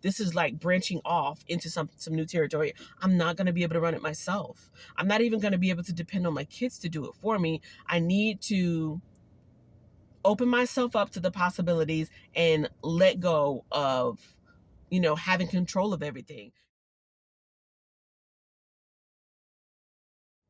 this is like branching off into some new territory. I'm not going to be able to run it myself. I'm not even going to be able to depend on my kids to do it for me. I need to open myself up to the possibilities and let go of, having control of everything.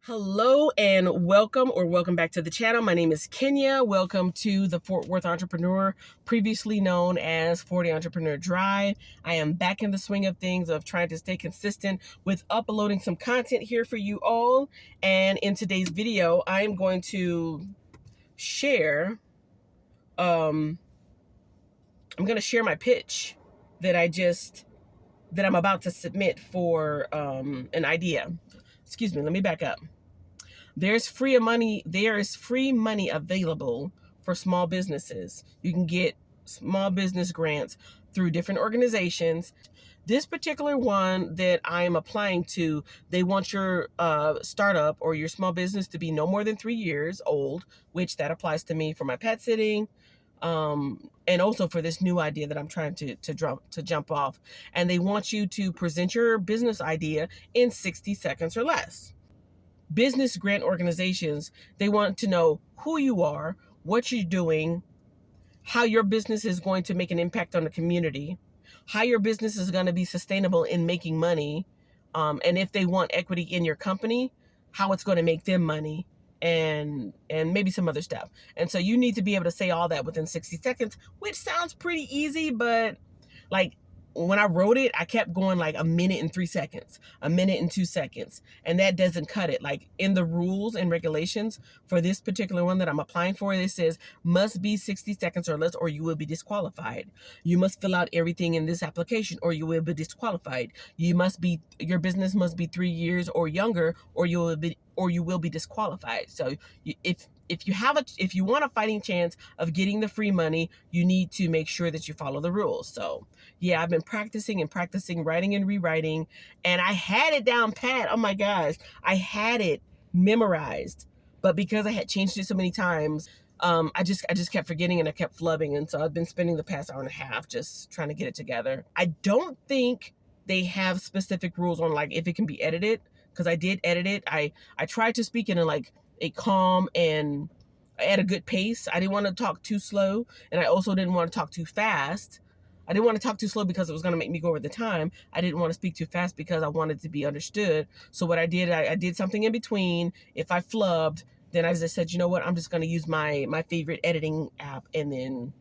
Hello and welcome back to the channel. My name is Kenya. Welcome to the Fort Worth Entrepreneur, previously known as 40 Entrepreneur Drive. I am back in the swing of things of trying to stay consistent with uploading some content here for you all. And in today's video, I am going to share, I'm going to share my pitch that I'm about to submit for an idea. Excuse me, let me back up. There is free money available for small businesses. You can get small business grants through different organizations. This particular one that I am applying to, they want your startup or your small business to be no more than 3 years old, which that applies to me for my pet sitting, and also for this new idea that I'm trying to jump off. And they want you to present your business idea in 60 seconds or less. Business grant organizations, they want to know who you are, what you're doing, how your business is going to make an impact on the community, how your business is going to be sustainable in making money, and if they want equity in your company, how it's going to make them money, and maybe some other stuff. And so you need to be able to say all that within 60 seconds, which sounds pretty easy, but like when I wrote it, I kept going like a minute and 3 seconds, a minute and 2 seconds. And that doesn't cut it. Like in the rules and regulations for this particular one that I'm applying for, it says must be 60 seconds or less or you will be disqualified. You must fill out everything in this application or you will be disqualified. Your business must be 3 years or younger or you will be disqualified. So if you want a fighting chance of getting the free money, you need to make sure that you follow the rules. So yeah, I've been practicing, writing and rewriting, and I had it down pat. Oh my gosh, I had it memorized, but because I had changed it so many times, I just kept forgetting and I kept flubbing, and so I've been spending the past hour and a half just trying to get it together. I don't think they have specific rules on like if it can be edited, because I did edit it. I tried to speak in a calm and at a good pace. I didn't want to talk too slow, and I also didn't want to talk too fast. I didn't want to talk too slow because it was going to make me go over the time. I didn't want to speak too fast because I wanted to be understood. So what I did, I did something in between. If I flubbed, then I just said, you know what, I'm just going to use my favorite editing app and then,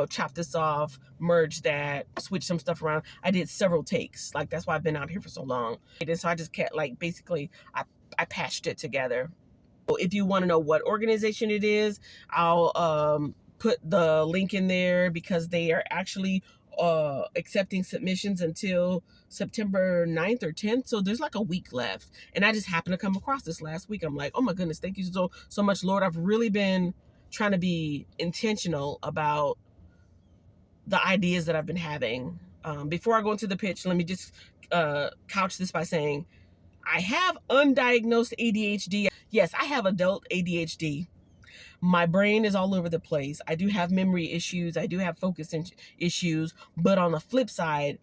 chop this off, merge that, switch some stuff around. I did several takes. Like, that's why I've been out here for so long. And so I just kept, like, basically, I patched it together. If you want to know what organization it is, I'll put the link in there because they are actually accepting submissions until September 9th or 10th. So there's like a week left. And I just happened to come across this last week. I'm like, oh my goodness, thank you so much, Lord. I've really been trying to be intentional about the ideas that I've been having. Before I go into the pitch, let me just couch this by saying I have undiagnosed ADHD. Yes, I have adult ADHD. My brain is all over the place. I do have memory issues. I do have focus issues. But on the flip side,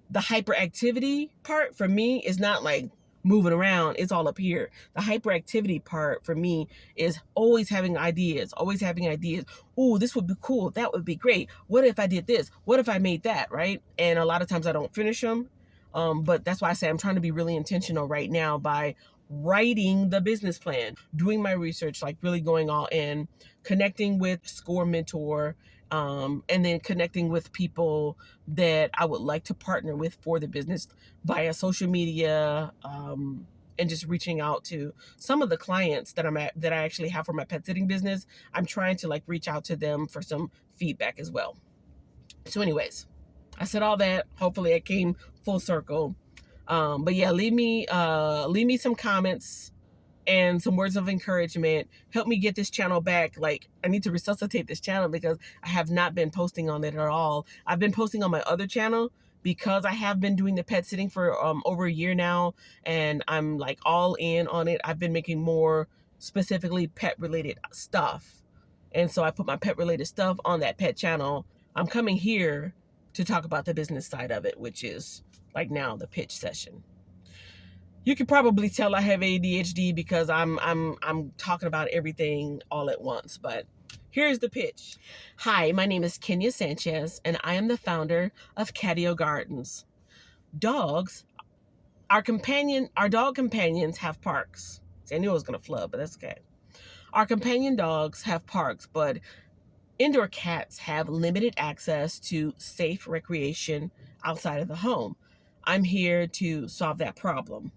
the hyperactivity part for me is not like moving around. It's all up here. The hyperactivity part for me is always having ideas, Oh, this would be cool. That would be great. What if I did this? What if I made that, right? And a lot of times I don't finish them. But that's why I say I'm trying to be really intentional right now by writing the business plan, doing my research, like really going all in, connecting with SCORE Mentor, and then connecting with people that I would like to partner with for the business via social media, and just reaching out to some of the clients that I actually have for my pet sitting business. I'm trying to like reach out to them for some feedback as well. So anyways, I said all that. Hopefully it came full circle. But yeah, leave me some comments and some words of encouragement. Help me get this channel back. Like, I need to resuscitate this channel because I have not been posting on it at all. I've been posting on my other channel because I have been doing the pet sitting for over a year now, and I'm like all in on it. I've been making more specifically pet related stuff. And so I put my pet related stuff on that pet channel. I'm coming here to talk about the business side of it, which is like now the pitch session. You can probably tell I have ADHD because I'm talking about everything all at once, but here's the pitch. Hi, my name is Kenya Sanchez, and I am the founder of Catio Gardens. Dogs, our dog companions have parks. See, I knew I was gonna flub, but that's okay. Our companion dogs have parks, but indoor cats have limited access to safe recreation outside of the home. I'm here to solve that problem.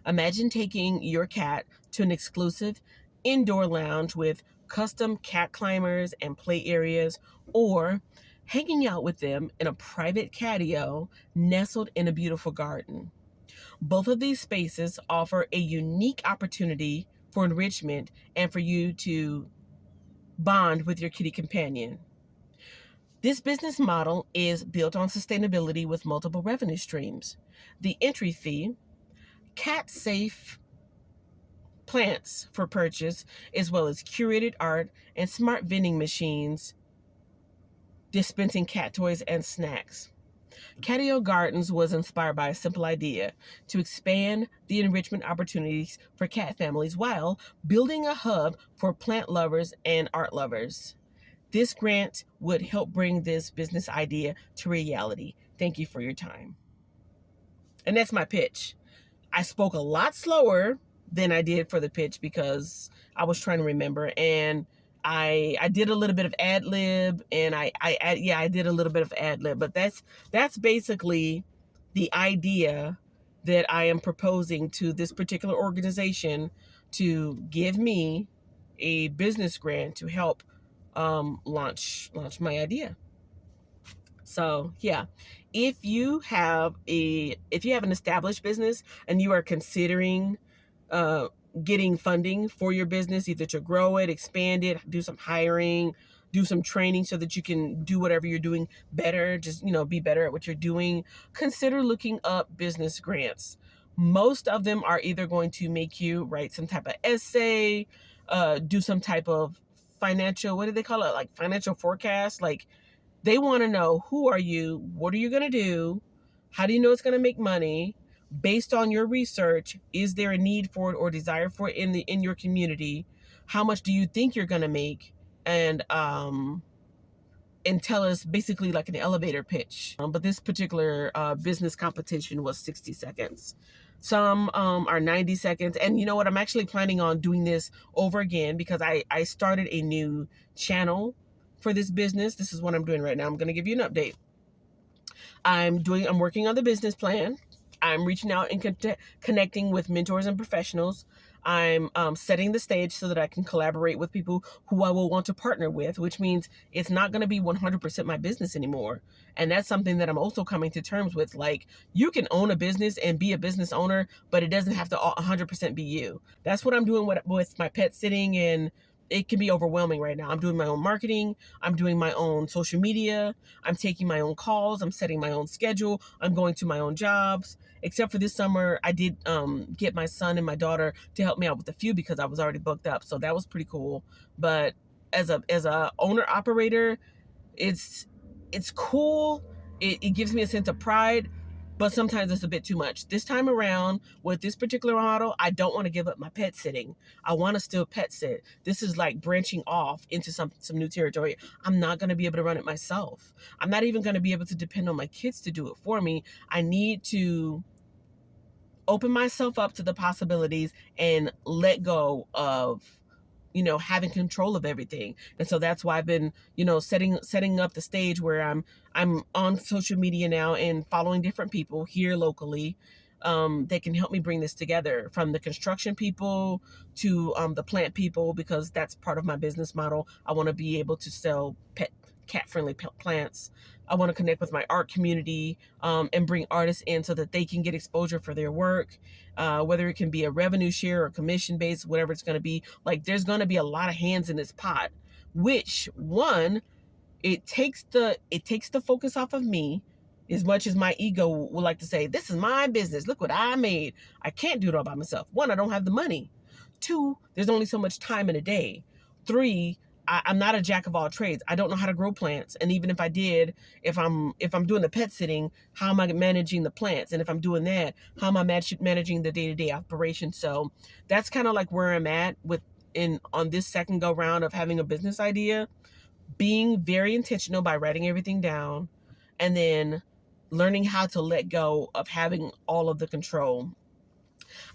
Imagine taking your cat to an exclusive indoor lounge with custom cat climbers and play areas, or hanging out with them in a private catio nestled in a beautiful garden. Both of these spaces offer a unique opportunity for enrichment and for you to bond with your kitty companion. This business model is built on sustainability with multiple revenue streams. The entry fee, cat safe plants for purchase, as well as curated art and smart vending machines dispensing cat toys and snacks. Catio Gardens was inspired by a simple idea to expand the enrichment opportunities for cat families while building a hub for plant lovers and art lovers. This grant would help bring this business idea to reality. Thank you for your time. And that's my pitch. I spoke a lot slower than I did for the pitch because I was trying to remember, and I did a little bit of ad lib, and I did a little bit of ad lib, but that's basically the idea that I am proposing to this particular organization to give me a business grant to help launch my idea. So yeah, if you have an established business and you are considering uh, getting funding for your business, either to grow it, expand it, do some hiring, do some training so that you can do whatever you're doing better, just be better at what you're doing, consider looking up business grants. Most of them are either going to make you write some type of essay, do some type of financial, what do they call it, like financial forecast. Like, they want to know, who are you? What are you going to do? How do you know it's going to make money? Based on your research, is there a need for it or desire for it in your community? How much do you think you're going to make? And tell us basically like an elevator pitch. But this particular business competition was 60 seconds. Some are 90 seconds. And you know what? I'm actually planning on doing this over again because I started a new channel for this business. This is what I'm doing right now. I'm going to give you an update. I'm working on the business plan. I'm reaching out and connecting with mentors and professionals. I'm setting the stage so that I can collaborate with people who I will want to partner with, which means it's not going to be 100% my business anymore. And that's something that I'm also coming to terms with. Like, you can own a business and be a business owner, but it doesn't have to 100% be you. That's what I'm doing with my pet sitting, and it can be overwhelming right now. I'm doing my own marketing. I'm doing my own social media. I'm taking my own calls. I'm setting my own schedule. I'm going to my own jobs. Except for this summer, I did get my son and my daughter to help me out with a few because I was already booked up. So that was pretty cool. But as a owner operator, it's cool. It gives me a sense of pride, but sometimes it's a bit too much. This time around, with this particular model, I don't want to give up my pet sitting. I want to still pet sit. This is like branching off into some new territory. I'm not going to be able to run it myself. I'm not even going to be able to depend on my kids to do it for me. I need to open myself up to the possibilities and let go of having control of everything. And so that's why I've been setting up the stage where I'm on social media now and following different people here locally that can help me bring this together, from the construction people to the plant people, because that's part of my business model. I want to be able to sell cat-friendly plants. I want to connect with my art community and bring artists in so that they can get exposure for their work, whether it can be a revenue share or commission based, whatever it's going to be. Like, there's going to be a lot of hands in this pot, which one, it takes the focus off of me. As much as my ego would like to say, this is my business, look what I made, I can't do it all by myself. One, I don't have the money. Two, there's only so much time in a day. Three, I'm not a jack of all trades. I don't know how to grow plants. And even if I did, if I'm doing the pet sitting, how am I managing the plants? And if I'm doing that, how am I managing the day-to-day operation? So that's kind of like where I'm at with in on this second go round of having a business idea, being very intentional by writing everything down, and then learning how to let go of having all of the control.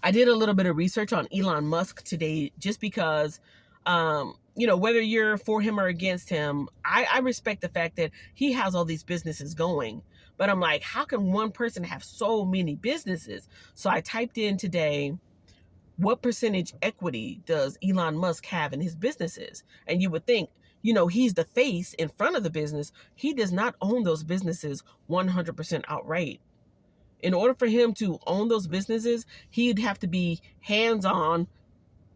I did a little bit of research on Elon Musk today just because, whether you're for him or against him, I respect the fact that he has all these businesses going. But I'm like, how can one person have so many businesses? So I typed in today, what percentage equity does Elon Musk have in his businesses? And you would think, he's the face in front of the business. He does not own those businesses 100% outright. In order for him to own those businesses, he'd have to be hands-on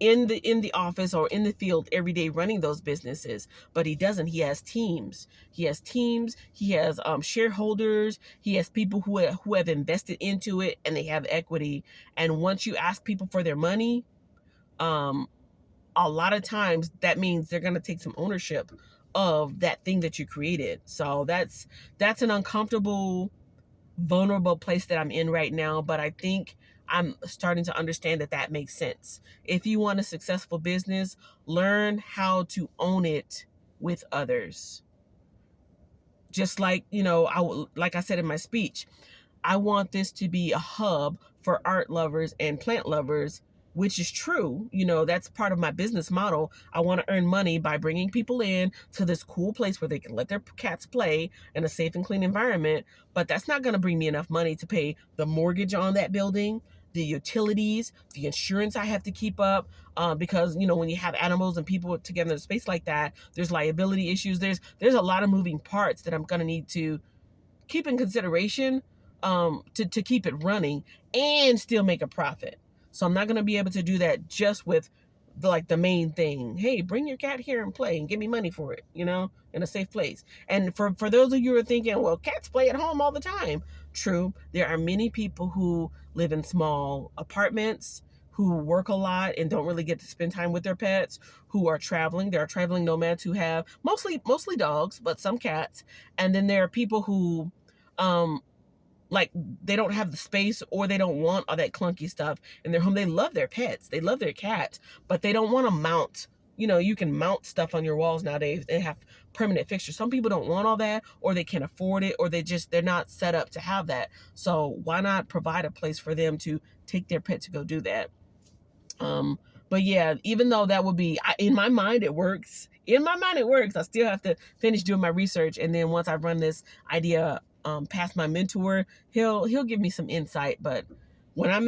in the office or in the field every day running those businesses. But he doesn't. He has teams. He has shareholders. He has people who have invested into it and they have equity. And once you ask people for their money, a lot of times that means they're going to take some ownership of that thing that you created. So that's an uncomfortable, vulnerable place that I'm in right now, but I think I'm starting to understand that makes sense. If you want a successful business, learn how to own it with others. Just like, like I said in my speech, I want this to be a hub for art lovers and plant lovers, which is true. That's part of my business model. I want to earn money by bringing people in to this cool place where they can let their cats play in a safe and clean environment. But that's not going to bring me enough money to pay the mortgage on that building, the utilities, the insurance I have to keep up. Because, when you have animals and people together in a space like that, there's liability issues. There's a lot of moving parts that I'm going to need to keep in consideration to keep it running and still make a profit. So I'm not going to be able to do that just with the main thing. Hey, bring your cat here and play and give me money for it, in a safe place. And for those of you who are thinking, well, cats play at home all the time. True. There are many people who live in small apartments, who work a lot and don't really get to spend time with their pets, who are traveling. There are traveling nomads who have mostly dogs, but some cats. And then there are people who like they don't have the space or they don't want all that clunky stuff in their home. They love their pets. They love their cats, but they don't want to mount, you can mount stuff on your walls nowadays. They have permanent fixtures. Some people don't want all that, or they can't afford it, or they're not set up to have that. So why not provide a place for them to take their pet to go do that? But yeah, even though that would be, in my mind, it works. In my mind, it works. I still have to finish doing my research. And then once I run this idea past my mentor, he'll give me some insight. But when I'm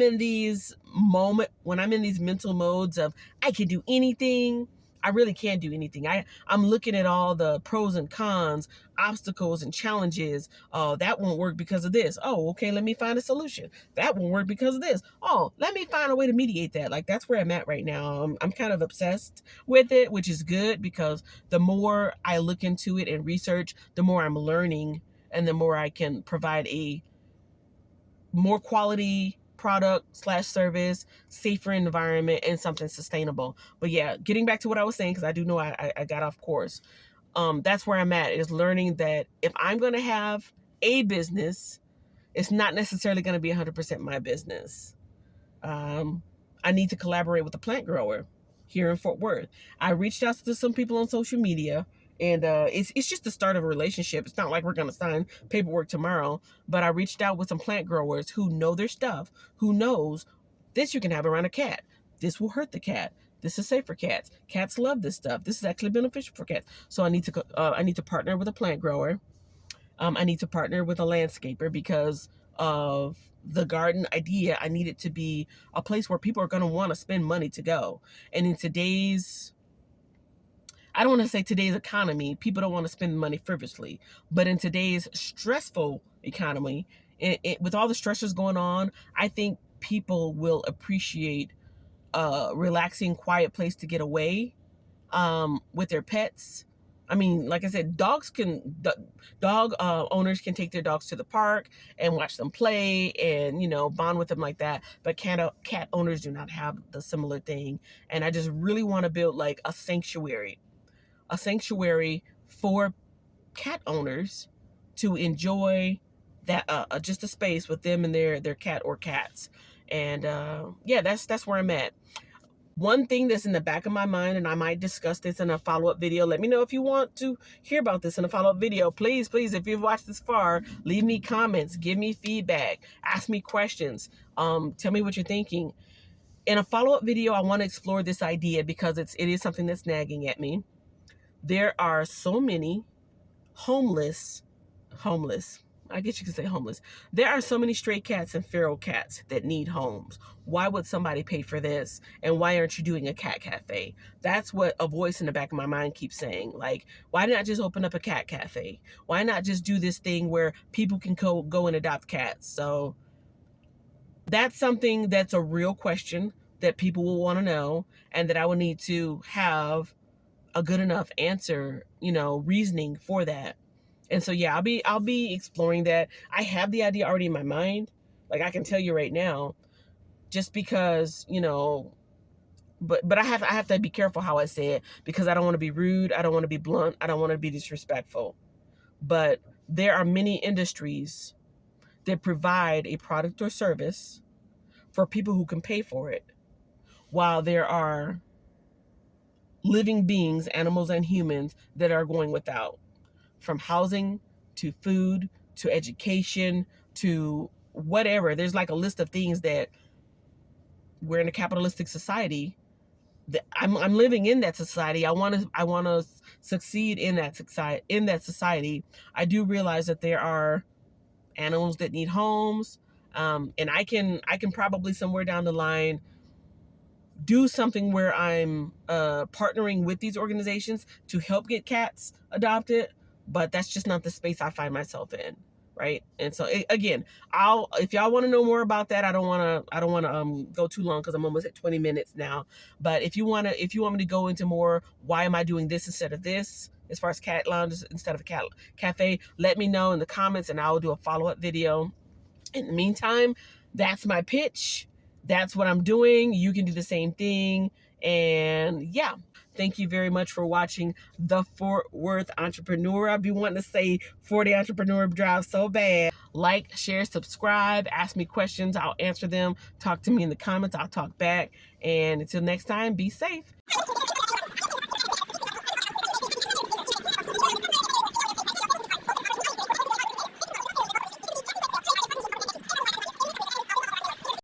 in these mental modes of I can do anything, I really can't do anything. I'm looking at all the pros and cons, obstacles and challenges. Oh, that won't work because of this. Oh, okay, let me find a solution. That won't work because of this. Oh, let me find a way to mediate that. Like, that's where I'm at right now. I'm kind of obsessed with it, which is good because the more I look into it and research, the more I'm learning and the more I can provide a more quality product/service, safer environment, and something sustainable. But yeah, getting back to what I was saying, because I do know I got off course. That's where I'm at, is learning that if I'm going to have a business, it's not necessarily going to be 100% my business. I need to collaborate with a plant grower here in Fort Worth. I reached out to some people on social media, and it's just the start of a relationship. It's not like we're going to sign paperwork tomorrow, but I reached out with some plant growers who know their stuff, who knows this you can have around a cat. This will hurt the cat. This is safe for cats. Cats love this stuff. This is actually beneficial for cats. So I need to partner with a plant grower. I need to partner with a landscaper because of the garden idea. I need it to be a place where people are going to want to spend money to go. And in I don't want to say today's economy, people don't want to spend money frivolously, but in today's stressful economy, with all the stressors going on, I think people will appreciate a relaxing, quiet place to get away with their pets. I mean, like I said, dog owners can take their dogs to the park and watch them play and, bond with them like that. But cat owners do not have the similar thing. And I just really want to build like a sanctuary a sanctuary for cat owners to enjoy that just a space with them and their cat or cats. And yeah, that's where I'm at. One thing that's in the back of my mind, and I might discuss this in a follow-up video. Let me know if you want to hear about this in a follow-up video. Please, if you've watched this far, leave me comments, give me feedback, ask me questions, tell me what you're thinking. In a follow-up video, I want to explore this idea because it is something that's nagging at me. There are so many homeless, I guess you could say homeless. There are so many stray cats and feral cats that need homes. Why would somebody pay for this? And why aren't you doing a cat cafe? That's what a voice in the back of my mind keeps saying. Like, why not just open up a cat cafe? Why not just do this thing where people can go and adopt cats? So that's something that's a real question that people will want to know, and that I will need to have a good enough answer, reasoning for that. And so, yeah, I'll be exploring that. I have the idea already in my mind. Like, I can tell you right now, just because, but I have to be careful how I say it, because I don't want to be rude. I don't want to be blunt. I don't want to be disrespectful. But there are many industries that provide a product or service for people who can pay for it, while there are living beings, animals and humans, that are going without. From housing to food to education to whatever. There's like a list of things that we're in a capitalistic society. That I'm living in that society. I want to succeed in that society. I do realize that there are animals that need homes, and I can probably somewhere down the line do something where I'm partnering with these organizations to help get cats adopted. But that's just not the space I find myself in, right? And so again, if y'all want to know more about that, I don't want to go too long because I'm almost at 20 minutes now. But if you want me to go into more, why am I doing this instead of this, as far as cat lounges instead of a cat cafe, let me know in the comments, and I will do a follow-up video. In the meantime, that's my pitch. That's what I'm doing. You can do the same thing. And yeah, thank you very much for watching The Fort Worth Entrepreneur. I've been wanting to say 40 Entrepreneur Drive so bad. Like, share, subscribe, ask me questions. I'll answer them. Talk to me in the comments. I'll talk back. And until next time, be safe.